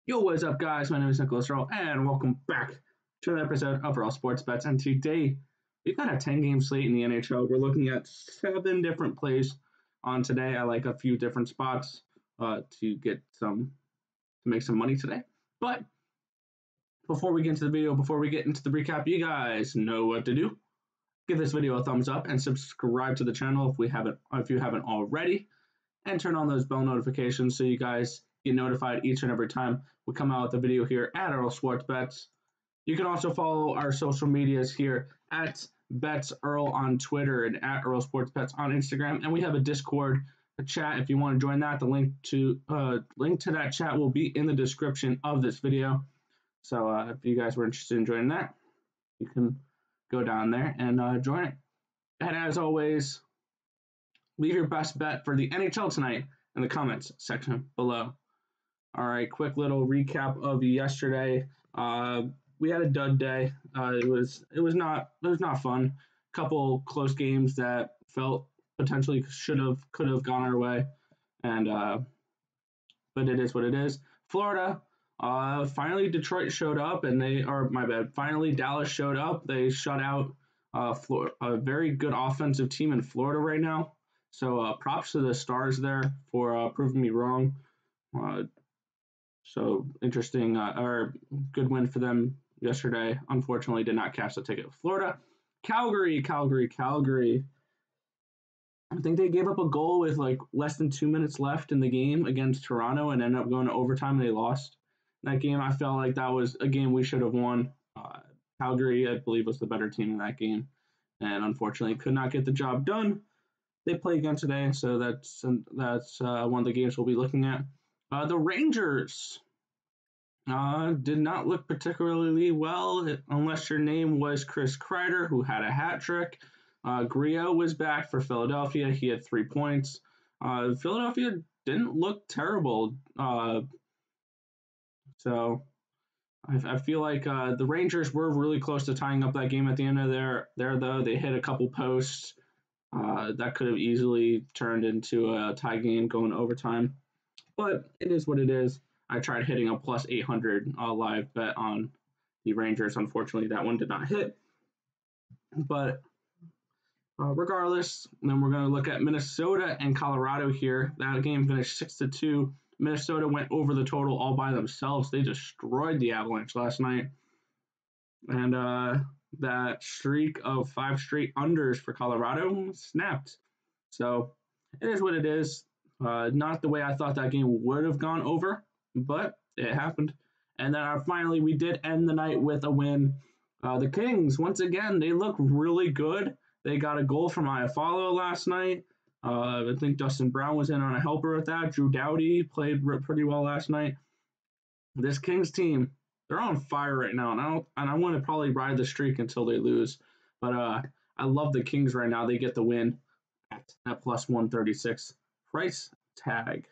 Yo, what's up, guys? My name is Nicholas Earl, and welcome back to another episode of Earl Sports Bets. And today, we've got a 10-game slate in the NHL. We're looking at 7 different plays on today. I like a few different spots to make some money today. But before we get into the video, before we get into the recap, you guys know what to do. Give this video a thumbs up and subscribe to the channel if you haven't already, and turn on those bell notifications so you guys get notified each and every time we come out with a video here at Earl Sports Bets. You can also follow our social medias here at Bets Earl on Twitter and at Earl Sports Bets on Instagram, and we have a Discord chat if you want to join that. The link to that chat will be in the description of this video. So if you guys were interested in joining that, you can go down there and join it. And as always, leave your best bet for the NHL tonight in the comments section below. All right, quick little recap of yesterday. We had a dud day. It was not fun. Couple close games that felt potentially could have gone our way, and but it is what it is. Florida. Finally Detroit showed up, and finally Dallas showed up. They shut out a very good offensive team in Florida right now. So props to the Stars there for proving me wrong. So interesting, or good win for them yesterday. Unfortunately, did not cash the ticket. Florida, Calgary. I think they gave up a goal with like less than 2 minutes left in the game against Toronto and ended up going to overtime. They lost that game. I felt like that was a game we should have won. Calgary, I believe, was the better team in that game, and unfortunately could not get the job done. They play again today, so that's one of the games we'll be looking at. The Rangers did not look particularly well, unless your name was Chris Kreider, who had a hat trick. Griot was back for Philadelphia. He had 3 points. Philadelphia didn't look terrible. So I feel like the Rangers were really close to tying up that game at the end of there though. They hit a couple posts. That could have easily turned into a tie game going to overtime. But it is what it is. I tried hitting a plus 800 live bet on the Rangers. Unfortunately, that one did not hit. But regardless, then we're going to look at Minnesota and Colorado here. That game finished 6-2. Minnesota went over the total all by themselves. They destroyed the Avalanche last night. And that streak of 5 straight unders for Colorado snapped. So it is what it is. Not the way I thought that game would have gone over, but it happened. And then finally, we did end the night with a win. The Kings, once again, they look really good. They got a goal from Iafallo last night. I think Dustin Brown was in on a helper with that. Drew Doughty played pretty well last night. This Kings team, they're on fire right now, and I want to probably ride the streak until they lose. But I love the Kings right now. They get the win at plus 136 price tag.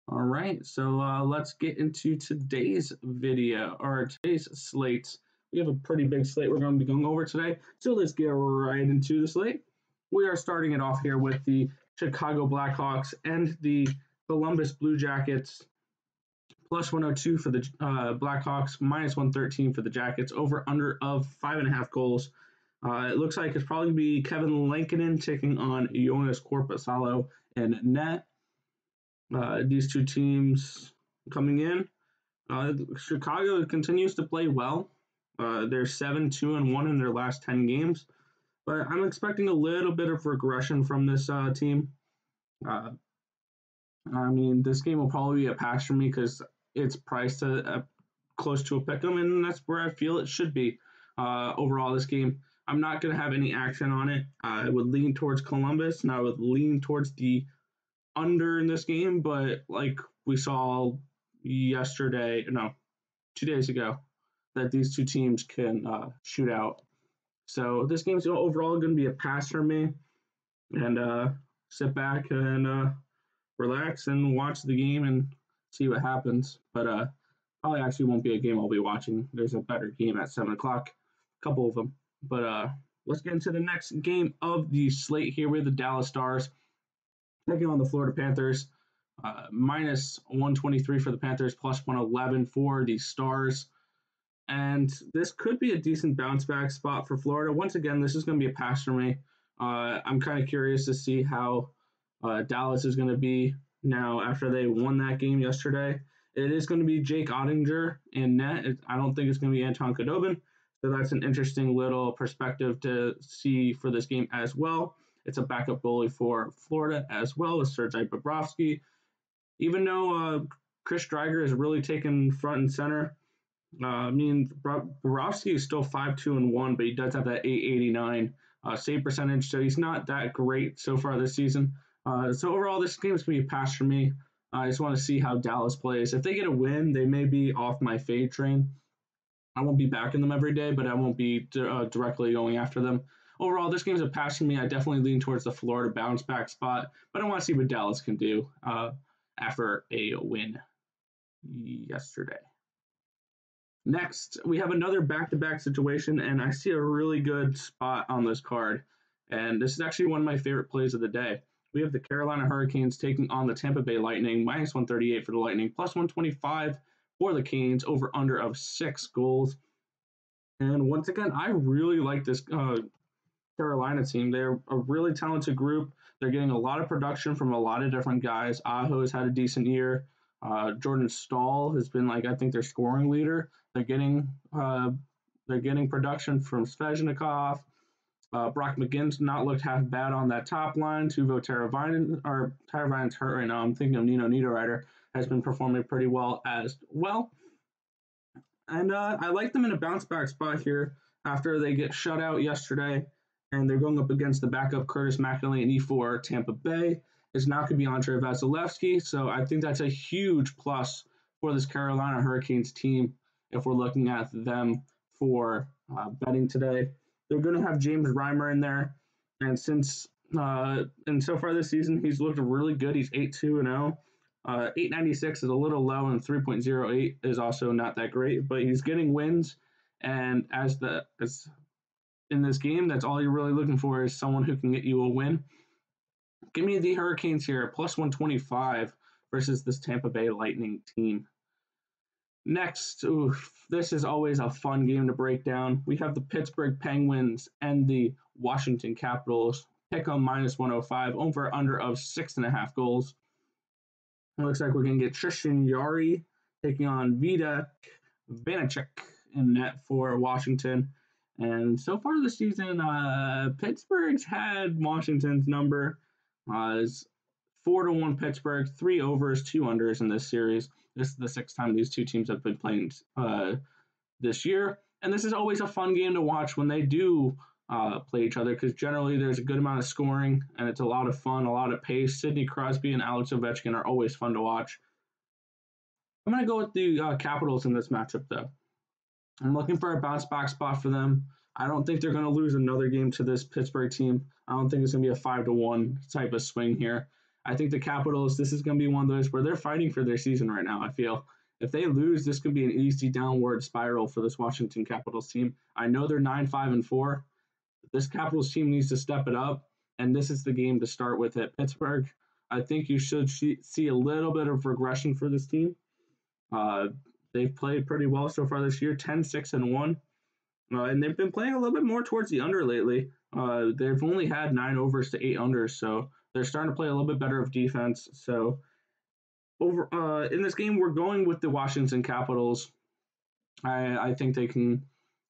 All right, so let's get into today's video, or today's slate. We have a pretty big slate we're going to be going over today, so let's get right into the slate. We are starting it off here with the Chicago Blackhawks and the Columbus Blue Jackets. Plus 102 for the Blackhawks, minus 113 for the Jackets, over under of 5.5 goals. It looks like it's probably be Kevin Lankinen taking on Jonas Korpisalo in net. These two teams coming in. Chicago continues to play well. They're 7-2-1 in their last 10 games. But I'm expecting a little bit of regression from this team. I mean, this game will probably be a pass for me because it's priced close to a pick'em, and that's where I feel it should be. Overall, this game, I'm not going to have any action on it. I would lean towards Columbus, and I would lean towards the under in this game, but like we saw 2 days ago, that these two teams can shoot out. So this game's overall going to be a pass for me, and sit back and relax and watch the game and see what happens. But probably actually won't be a game I'll be watching. There's a better game at 7 o'clock, a couple of them. But let's get into the next game of the slate here with the Dallas Stars taking on the Florida Panthers. minus 123 for the Panthers, plus 111 for the Stars. And this could be a decent bounce back spot for Florida. Once again, this is going to be a pass for me. I'm kind of curious to see how Dallas is going to be now after they won that game yesterday. It is going to be Jake Ottinger in net. I don't think it's going to be Anton Khudobin. So that's an interesting little perspective to see for this game as well. It's a backup goalie for Florida as well as Sergei Bobrovsky. Even though Chris Driedger is really taken front and center, Bobrovsky is still 5-2-1, but he does have that 889 save percentage, so he's not that great so far this season. So overall, this game is going to be a pass for me. I just want to see how Dallas plays. If they get a win, they may be off my fade train. I won't be backing them every day, but I won't be directly going after them. Overall, this game is a pass for me. I definitely lean towards the Florida bounce back spot, but I want to see what Dallas can do after a win yesterday. Next, we have another back-to-back situation, and I see a really good spot on this card. And this is actually one of my favorite plays of the day. We have the Carolina Hurricanes taking on the Tampa Bay Lightning, minus 138 for the Lightning, plus 125 for the Canes, over under of 6 goals. And once again, I really like this Carolina team. They're a really talented group. They're getting a lot of production from a lot of different guys. Aho's had a decent year. Jordan Staal has been I think their scoring leader. They're getting production from Svechnikov. Brock McGinn's not looked half bad on that top line. Teuvo Teravainen's hurt right now. I'm thinking of Nino Niederreiter has been performing pretty well as well. And I like them in a bounce back spot here after they get shut out yesterday, and they're going up against the backup Curtis McElhinney for Tampa Bay. It's not going to be Andrei Vasilevsky, so I think that's a huge plus for this Carolina Hurricanes team if we're looking at them for betting today. They're going to have James Reimer in there, and and so far this season, he's looked really good. He's 8-2-0. 896 is a little low, and 3.08 is also not that great, but he's getting wins, and as in this game, that's all you're really looking for is someone who can get you a win. Give me the Hurricanes here, plus 125 versus this Tampa Bay Lightning team. Next, this is always a fun game to break down. We have the Pittsburgh Penguins and the Washington Capitals. Pick on minus 105, over under of 6.5 goals. It looks like we're going to get Tristan Jarry taking on Vitek Vanacek in net for Washington. And so far this season, Pittsburgh's had Washington's number. It's 4-1 Pittsburgh, 3 overs, 2 unders in this series. This is the 6th time these two teams have been playing this year. And this is always a fun game to watch when they do play each other, because generally there's a good amount of scoring and it's a lot of fun, a lot of pace. Sidney Crosby and Alex Ovechkin are always fun to watch. I'm going to go with the Capitals in this matchup, though. I'm looking for a bounce back spot for them. I don't think they're going to lose another game to this Pittsburgh team. I don't think it's going to be a 5-1 type of swing here. I think the Capitals, this is going to be one of those where they're fighting for their season right now, I feel. If they lose, this could be an easy downward spiral for this Washington Capitals team. I know they're 9-5-4. This Capitals team needs to step it up, and this is the game to start with at Pittsburgh. I think you should see a little bit of regression for this team. They've played pretty well so far this year, 10-6-1. And they've been playing a little bit more towards the under lately. They've only had 9 overs to 8 unders, so they're starting to play a little bit better of defense. So in this game, we're going with the Washington Capitals. I think they can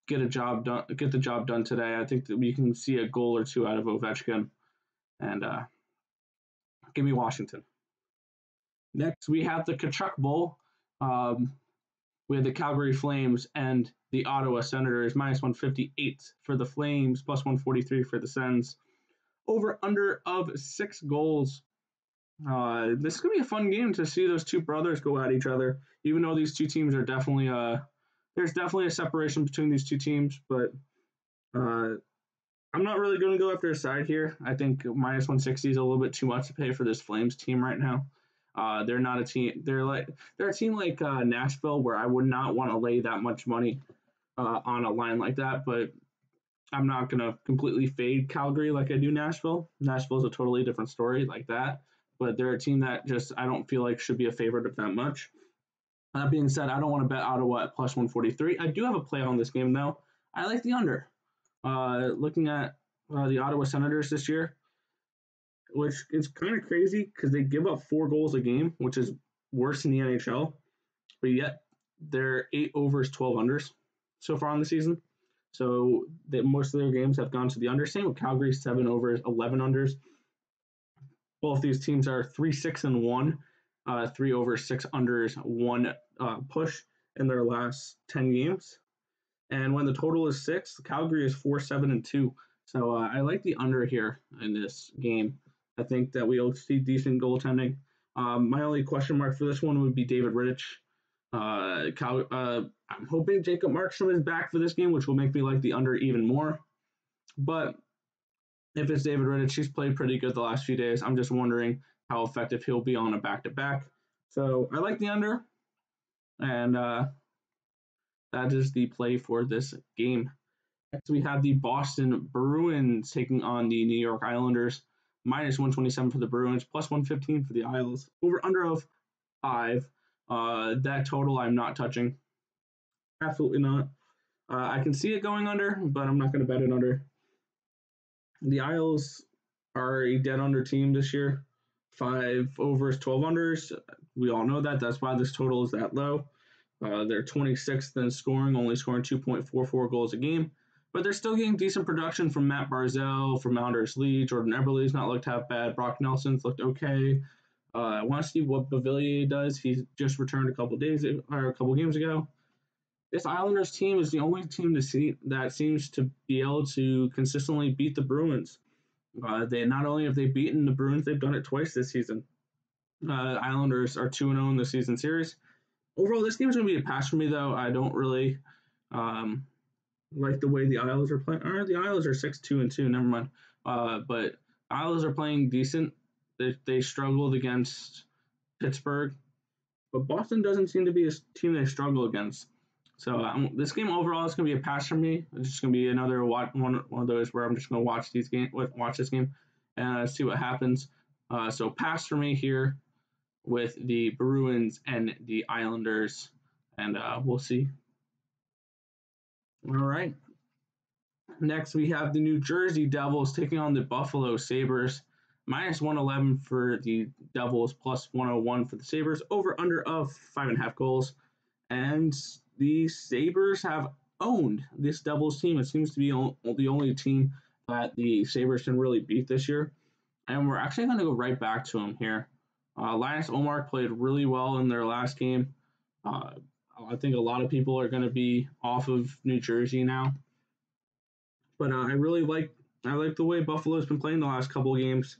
get the job done today. I think that we can see a goal or two out of Ovechkin. And give me Washington. Next, we have the Kachuk Bowl. We have the Calgary Flames and the Ottawa Senators, minus 158 for the Flames, plus 143 for the Sens. Over under of 6 goals. This is going to be a fun game to see those two brothers go at each other, even though these two teams are definitely, there's definitely a separation between these two teams, but I'm not really going to go after a side here. I think minus 160 is a little bit too much to pay for this Flames team right now. They're not a team. They're a team like Nashville, where I would not want to lay that much money on a line like that. But I'm not gonna completely fade Calgary like I do Nashville. Nashville is a totally different story like that. but they're a team that just I don't feel like should be a favorite of that much. That being said, I don't want to bet Ottawa at plus 143. I do have a play on this game, though. I like the under. Looking at the Ottawa Senators this year, which is kind of crazy because they give up 4 goals a game, which is worse in the NHL, but yet they're 8 overs, 12 unders so far on the season. So most of their games have gone to the under. Same with Calgary, 7 overs, 11 unders. Both these teams are 3-6-1, 3 overs, 6 unders, 1 push in their last 10 games. And when the total is 6, Calgary is 4-7-2. So I like the under here in this game. I think that we'll see decent goaltending. My only question mark for this one would be David Rittich. I'm hoping Jacob Markstrom is back for this game, which will make me like the under even more. But if it's David Rittich, he's played pretty good the last few days. I'm just wondering how effective he'll be on a back-to-back. So I like the under, and that is the play for this game. Next, we have the Boston Bruins taking on the New York Islanders. Minus 127 for the Bruins, plus 115 for the Isles. Over under of 5. That total I'm not touching. Absolutely not. I can see it going under, but I'm not going to bet it under. The Isles are a dead under team this year. 5 overs, 12 unders. We all know that. That's why this total is that low. They're 26th in scoring, only scoring 2.44 goals a game. But they're still getting decent production from Matt Barzal, from Anders Lee. Jordan Eberle's not looked half bad. Brock Nelson's looked okay. I want to see what Beauvillier does. He's just returned a couple games ago. This Islanders team is the only team that seems to be able to consistently beat the Bruins. They not only have they beaten the Bruins, they've done it twice this season. Islanders are 2-0 in the season series. Overall, this game is going to be a pass for me, though. I don't really like the way the Isles are playing. The Isles are 6-2-2. Never mind. But Isles are playing decent. They struggled against Pittsburgh, but Boston doesn't seem to be a team they struggle against. So this game overall is going to be a pass for me. It's just going to be another one of those where I'm just going to watch this game and see what happens. So pass for me here with the Bruins and the Islanders, and we'll see. All right. Next, we have the New Jersey Devils taking on the Buffalo Sabres. Minus 111 for the Devils, plus 101 for the Sabres. Over under of 5.5 goals. And the Sabres have owned this Devils team. It seems to be the only team that the Sabres can really beat this year. And we're actually going to go right back to them here. Linus Ullmark played really well in their last game. I think a lot of people are going to be off of New Jersey now. But I like the way Buffalo's been playing the last couple of games.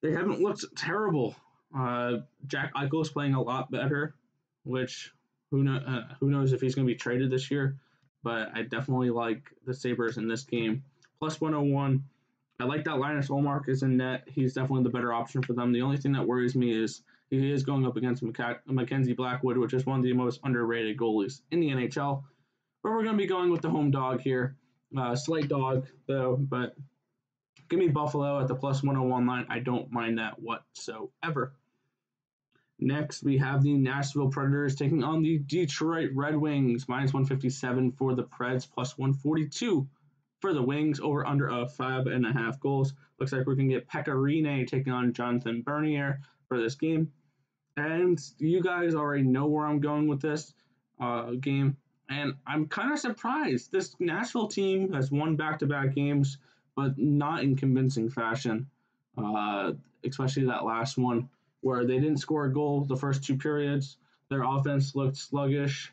They haven't looked terrible. Jack Eichel is playing a lot better, which who knows if he's going to be traded this year. But I definitely like the Sabres in this game. Plus 101. I like that Linus Ullmark is in net. He's definitely the better option for them. The only thing that worries me is he is going up against Mackenzie Blackwood, which is one of the most underrated goalies in the NHL. But we're going to be going with the home dog here. Slight dog, though, but give me Buffalo at the plus 101 line. I don't mind that whatsoever. Next, we have the Nashville Predators taking on the Detroit Red Wings. Minus 157 for the Preds, plus 142 for the Wings. Over under of 5.5 goals. Looks like we're going to get Pekka Rinne taking on Jonathan Bernier for this game. And you guys already know where I'm going with this game. And I'm kind of surprised. This Nashville team has won back-to-back games, but not in convincing fashion, especially that last one where they didn't score a goal the first 2 periods. Their offense looked sluggish,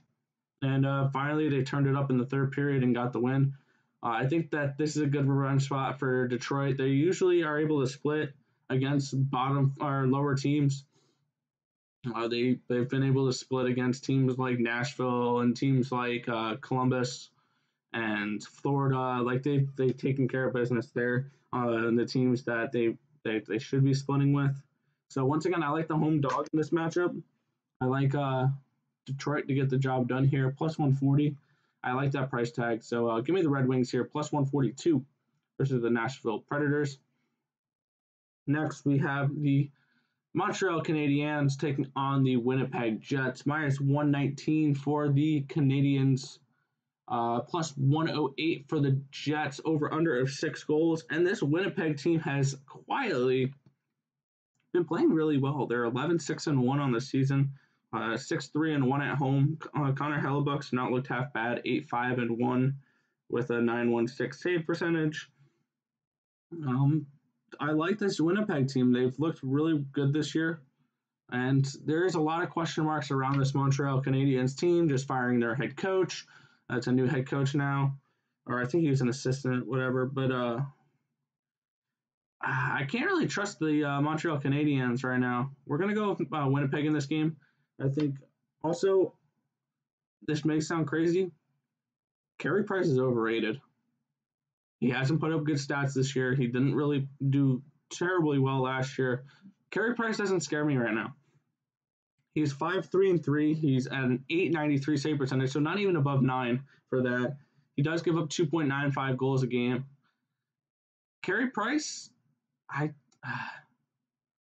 and finally they turned it up in the 3rd period and got the win. I think that this is a good revenge spot for Detroit. They usually are able to split against bottom or lower teams. They've been able to split against teams like Nashville and teams like Columbus and Florida. Like they've taken care of business there, and the teams that they should be splitting with. So once again, I like the home dog in this matchup. I like Detroit to get the job done here, plus 140. I like that price tag. So give me the Red Wings here, plus 142 versus the Nashville Predators. Next, we have the Montreal Canadiens taking on the Winnipeg Jets. Minus 119 for the Canadiens. Plus 108 for the Jets. Over under of 6 goals. And this Winnipeg team has quietly been playing really well. They're 11-6-1 on the season. 6-3-1 at home. Connor Hellebuyck's not looked half bad. 8-5-1 with a 916 save percentage. I like this Winnipeg team. They've looked really good this year. And there is a lot of question marks around this Montreal Canadiens team, just firing their head coach. It's a new head coach now. Or I think he was an assistant, whatever. But I can't really trust the Montreal Canadiens right now. We're going to go with Winnipeg in this game. I think also, this may sound crazy, Carey Price is overrated. He hasn't put up good stats this year. He didn't really do terribly well last year. Carey Price doesn't scare me right now. He's 5-3-3. He's at an 893 save percentage, so not even above 9 for that. He does give up 2.95 goals a game. Carey Price, I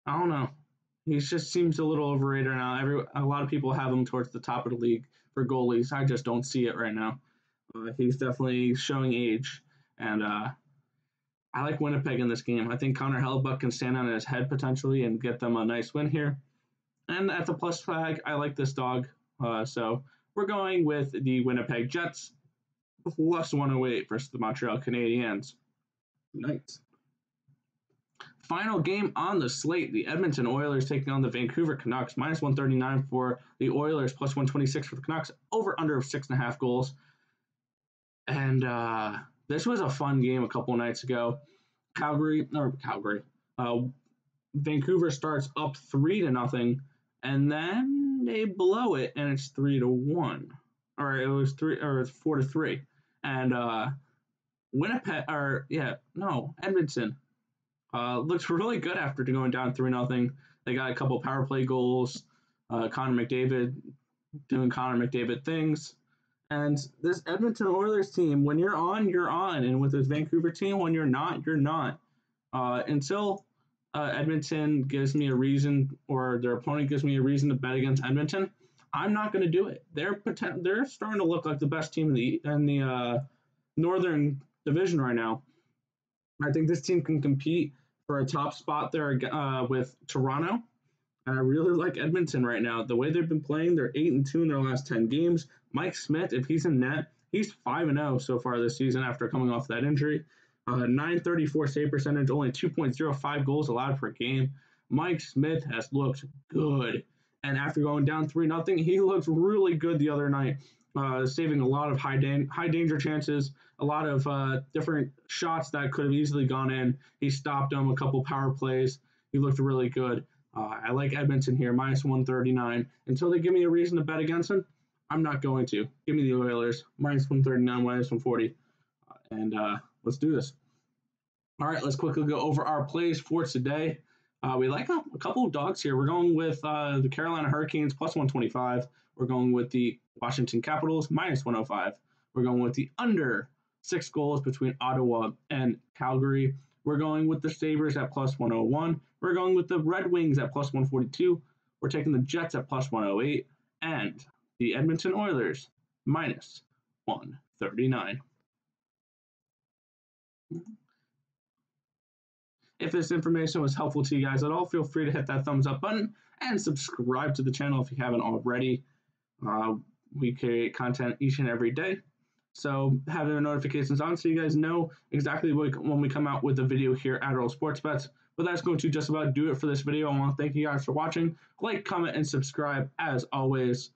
don't know. He just seems a little overrated now. A lot of people have him towards the top of the league for goalies. I just don't see it right now. He's definitely showing age. And I like Winnipeg in this game. I think Connor Hellebuyck can stand on his head potentially and get them a nice win here. And at the plus flag, I like this dog. So we're going with the Winnipeg Jets plus 108 versus the Montreal Canadiens. Nice. Final game on the slate, the Edmonton Oilers taking on the Vancouver Canucks. Minus 139 for the Oilers, plus 126 for the Canucks. Over under of 6.5 goals. And this was a fun game a couple nights ago. Vancouver starts up 3-0, and then they blow it, and it's 3-1. Or it was 4-3. And Edmonton looked really good after going down 3-0. They got a couple power play goals. Connor McDavid doing Connor McDavid things. And this Edmonton Oilers team, when you're on, you're on. And with this Vancouver team, when you're not, you're not. Until Edmonton gives me a reason, or their opponent gives me a reason to bet against Edmonton, I'm not going to do it. They're starting to look like the best team in the Northern Division right now. I think this team can compete for a top spot there with Toronto. And I really like Edmonton right now. The way they've been playing, they're 8-2 in their last 10 games. Mike Smith, if he's in net, he's 5-0 so far this season after coming off that injury. 934 save percentage, only 2.05 goals allowed per game. Mike Smith has looked good. And after going down 3-0, he looked really good the other night, saving a lot of high danger chances, a lot of different shots that could have easily gone in. He stopped them, a couple power plays. He looked really good. I like Edmonton here, minus 139. Until they give me a reason to bet against them, I'm not going to. Give me the Oilers, minus 139, minus 140. And let's do this. All right, let's quickly go over our plays for today. We like a couple of dogs here. We're going with the Carolina Hurricanes, plus 125. We're going with the Washington Capitals, minus 105. We're going with the under 6 goals between Ottawa and Calgary. We're going with the Sabres at plus 101. We're going with the Red Wings at plus 142. We're taking the Jets at plus 108. And the Edmonton Oilers, minus 139. If this information was helpful to you guys at all, feel free to hit that thumbs up button and subscribe to the channel if you haven't already. We create content each and every day, so have your notifications on so you guys know exactly when we come out with a video here at Earl Sports Bets. But that's going to just about do it for this video. I want to thank you guys for watching. Like, comment, and subscribe as always.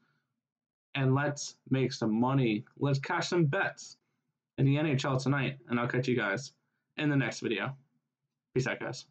And let's make some money. Let's cash some bets in the NHL tonight. And I'll catch you guys in the next video. Peace out, guys.